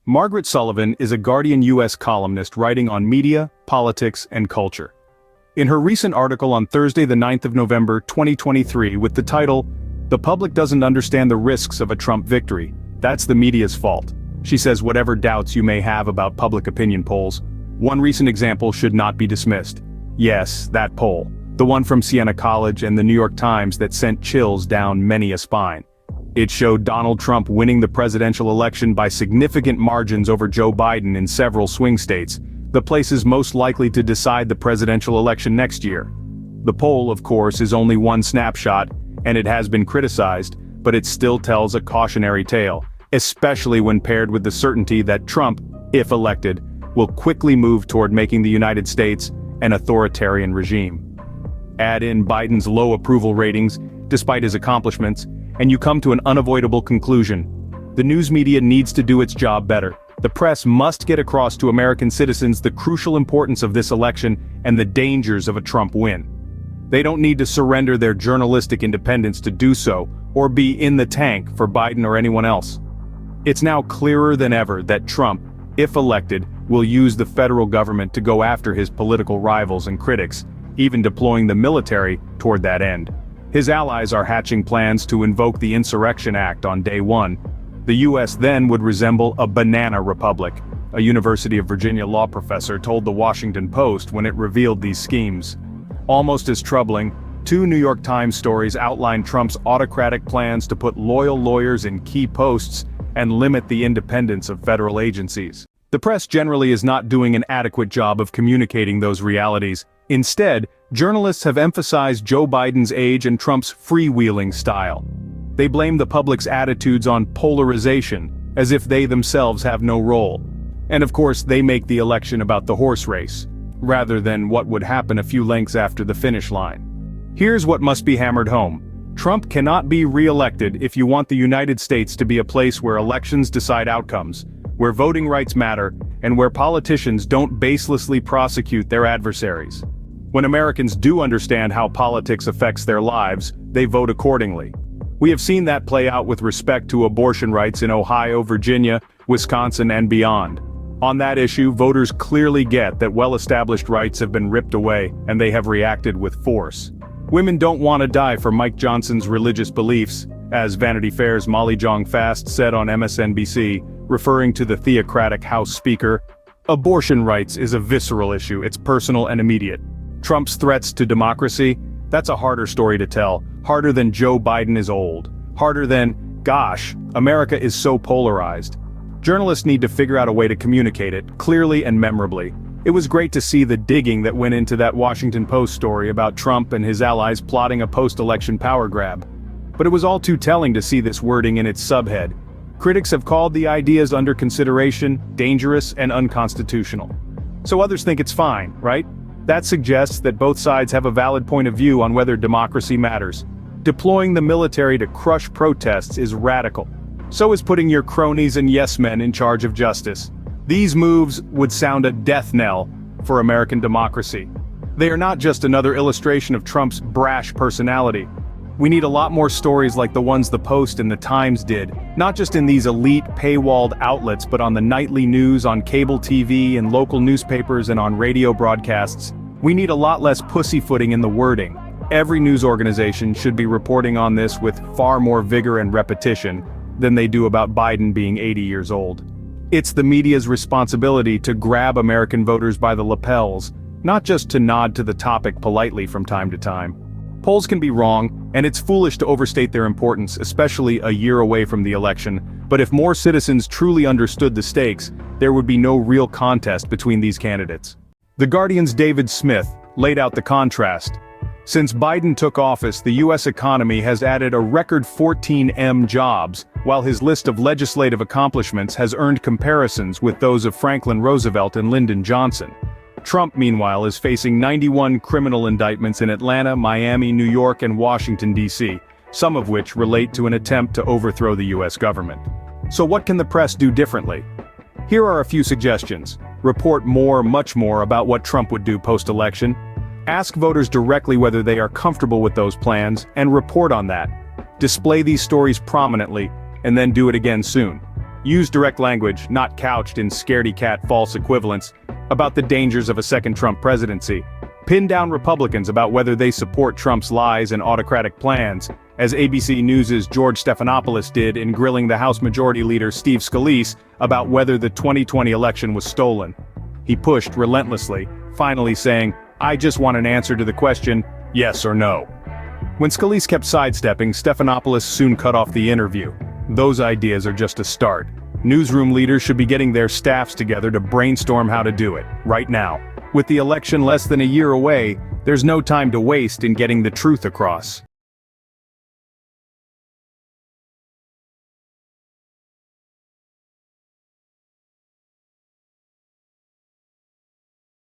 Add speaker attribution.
Speaker 1: Margaret Sullivan is a Guardian U.S. columnist writing on media, politics, and culture. In her recent article on Thursday the 9th of November 2023 with the title, "The Public Doesn't Understand the Risks of a Trump Victory, That's the Media's Fault," she says whatever doubts you may have about public opinion polls, one recent example should not be dismissed. Yes, that poll, the one from Siena College and the New York Times that sent chills down many a spine. It showed Donald Trump winning the presidential election by significant margins over Joe Biden in several swing states, the places most likely to decide the presidential election next year. The poll, of course, is only one snapshot, and it has been criticized, but it still tells a cautionary tale, especially when paired with the certainty that Trump, if elected, will quickly move toward making the United States an authoritarian regime. Add in Biden's low approval ratings, despite his accomplishments, and you come to an unavoidable conclusion. The news media needs to do its job better. The press must get across to American citizens the crucial importance of this election and the dangers of a Trump win. They don't need to surrender their journalistic independence to do so, or be in the tank for Biden or anyone else. It's now clearer than ever that Trump, if elected, will use the federal government to go after his political rivals and critics, even deploying the military toward that end. His allies are hatching plans to invoke the Insurrection Act on day one. The U.S. then would resemble a banana republic, a University of Virginia law professor told the Washington Post when it revealed these schemes. Almost as troubling, two New York Times stories outline Trump's autocratic plans to put loyal lawyers in key posts and limit the independence of federal agencies. The press generally is not doing an adequate job of communicating those realities. Instead, journalists have emphasized Joe Biden's age and Trump's freewheeling style. They blame the public's attitudes on polarization, as if they themselves have no role. And of course, they make the election about the horse race, rather than what would happen a few lengths after the finish line. Here's what must be hammered home. Trump cannot be re-elected if you want the United States to be a place where elections decide outcomes, where voting rights matter, and where politicians don't baselessly prosecute their adversaries. When Americans do understand how politics affects their lives, they vote accordingly. We have seen that play out with respect to abortion rights in Ohio, Virginia, Wisconsin, and beyond. On that issue, voters clearly get that well-established rights have been ripped away, and they have reacted with force. Women don't want to die for Mike Johnson's religious beliefs, as Vanity Fair's Molly Jong-Fast said on MSNBC, referring to the theocratic House Speaker. Abortion rights is a visceral issue, it's personal and immediate. Trump's threats to democracy? That's a harder story to tell, harder than Joe Biden is old, harder than, gosh, America is so polarized. Journalists need to figure out a way to communicate it, clearly and memorably. It was great to see the digging that went into that Washington Post story about Trump and his allies plotting a post-election power grab. But it was all too telling to see this wording in its subhead. Critics have called the ideas under consideration dangerous and unconstitutional. So others think it's fine, right? That suggests that both sides have a valid point of view on whether democracy matters. Deploying the military to crush protests is radical. So is putting your cronies and yes-men in charge of justice. These moves would sound a death knell for American democracy. They are not just another illustration of Trump's brash personality. We need a lot more stories like the ones the Post and the Times did, not just in these elite paywalled outlets but on the nightly news, on cable TV, and local newspapers, and on radio broadcasts. We need a lot less pussyfooting in the wording. Every news organization should be reporting on this with far more vigor and repetition than they do about Biden being 80 years old. It's the media's responsibility to grab American voters by the lapels, not just to nod to the topic politely from time to time. Polls can be wrong, and it's foolish to overstate their importance, especially a year away from the election, but if more citizens truly understood the stakes, there would be no real contest between these candidates. The Guardian's David Smith laid out the contrast. Since Biden took office, the U.S. economy has added a record 14 jobs, while his list of legislative accomplishments has earned comparisons with those of Franklin Roosevelt and Lyndon Johnson. Trump, meanwhile, is facing 91 criminal indictments in Atlanta, Miami, New York, and Washington, D.C., some of which relate to an attempt to overthrow the U.S. government. So what can the press do differently? Here are a few suggestions. Report more, much more, about what Trump would do post-election. Ask voters directly whether they are comfortable with those plans, and report on that. Display these stories prominently, and then do it again soon. Use direct language, not couched in scaredy-cat false equivalents, about the dangers of a second Trump presidency. Pin down Republicans about whether they support Trump's lies and autocratic plans, as ABC News' George Stephanopoulos did in grilling the House Majority Leader Steve Scalise about whether the 2020 election was stolen. He pushed relentlessly, finally saying, "I just want an answer to the question, yes or no." When Scalise kept sidestepping, Stephanopoulos soon cut off the interview. Those ideas are just a start. Newsroom leaders should be getting their staffs together to brainstorm how to do it, right now. With the election less than a year away, there's no time to waste in getting the truth across.